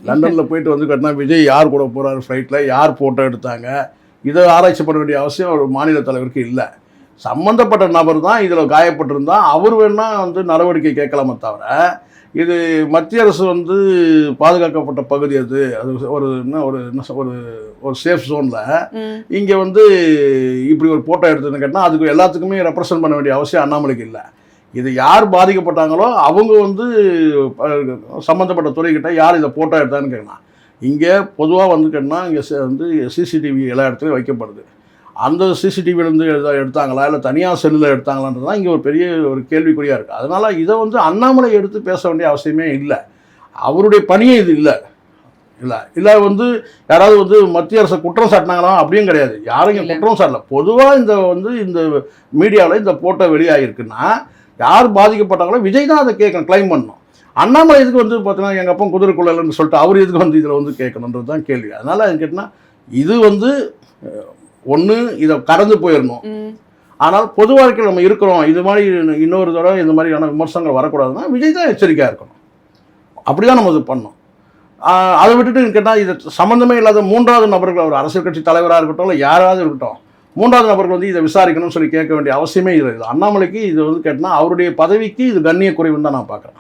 லண்டனில் போயிட்டு வந்து கேட்டினா விஜய் யார் கூட போகிறாரு ஃப்ளைட்டில், யார் ஃபோட்டோ எடுத்தாங்க, இதை ஆராய்ச்சி பண்ண வேண்டிய அவசியம் ஒரு மாநில தலைவருக்கு இல்லை. சம்மந்தப்பட்ட நபர் தான் இதில் காயப்பட்டிருந்தா அவர் வேணால் வந்து நடவடிக்கை கேட்கலாமே தவிர, இது மத்திய அரசு வந்து பாதுகாக்கப்பட்ட பகுதி, அது ஒரு என்ன ஒரு ஒரு சேஃப் ஜோனில் இங்கே வந்து இப்படி ஒரு ஃபோட்டோ எடுத்ததுன்னு கேட்டால் அதுக்கு எல்லாத்துக்குமே ரெப்ரசன்ட் பண்ண வேண்டிய அவசியம் அண்ணாமலைக்கு இல்லை. இது யார் பாதிக்கப்பட்டாங்களோ அவங்க வந்து சம்மந்தப்பட்ட துறைக்கிட்ட யார் இதை ஃபோட்டோ எடுத்தான்னு கேட்கலாம். இங்கே பொதுவாக வந்து கேட்டால் இங்கே வந்து சிசிடிவி எல்லா இடத்துலையும் வைக்கப்படுது. அந்த சிசிடிவிலேருந்து எடுத்தாங்களா இல்லை தனியார் செல்லில் எடுத்தாங்களான்றது தான் இங்கே ஒரு பெரிய ஒரு கேள்விக்குறியாக இருக்குது. அதனால் இதை வந்து அண்ணாமலை எடுத்து பேச வேண்டிய அவசியமே இல்லை. அவருடைய பணியே இது இல்லை வந்து யாராவது வந்து மத்திய அரசை குற்றம் சாட்டினாங்களா அப்படியும் கிடையாது. யாரும் இங்கே குற்றம் சாட்டல. பொதுவாக இந்த மீடியாவில் இந்த ஃபோட்டோ வெளியாகிருக்குன்னா யார் பாதிக்கப்பட்டாங்களோ விஜய் தான் அதை கேட்கணும், கிளைம் பண்ணணும். அண்ணாமலை இதுக்கு வந்து பார்த்தீங்கன்னா எங்கள் அப்பா குதிரைக்குள்ளன்னு சொல்லிட்டு அவர் இதுக்கு வந்து இதில் வந்து கேட்கணுன்றது தான் கேள்வி. அதனால் அது கேட்டினா இது வந்து ஒன்று இதை கடந்து போயிடணும். ஆனால் பொது வாழ்க்கையில் நம்ம இருக்கிறோம், இது மாதிரி இன்னொரு தடவை இந்த மாதிரியான விமர்சனங்கள் வரக்கூடாதுன்னா விஜய் தான் எச்சரிக்கையாக இருக்கணும். அப்படி தான் நம்ம இது பண்ணோம். அதை விட்டுட்டு கேட்டால் இது சம்மந்தமே இல்லாத மூன்றாவது நபர்கள், ஒரு அரசியல் கட்சி தலைவராக இருக்கட்டும் இல்லை யாராவது இருக்கட்டும், மூன்றாவது நபர்கள் வந்து இதை விசாரிக்கணும்னு சொல்லி கேட்க வேண்டிய அவசியமே இல்லை. அண்ணாமலைக்கு இது வந்து கேட்டால் அவருடைய பதவிக்கு இது கண்ணிய குறைவுன்னு தான் நான் பார்க்குறேன்.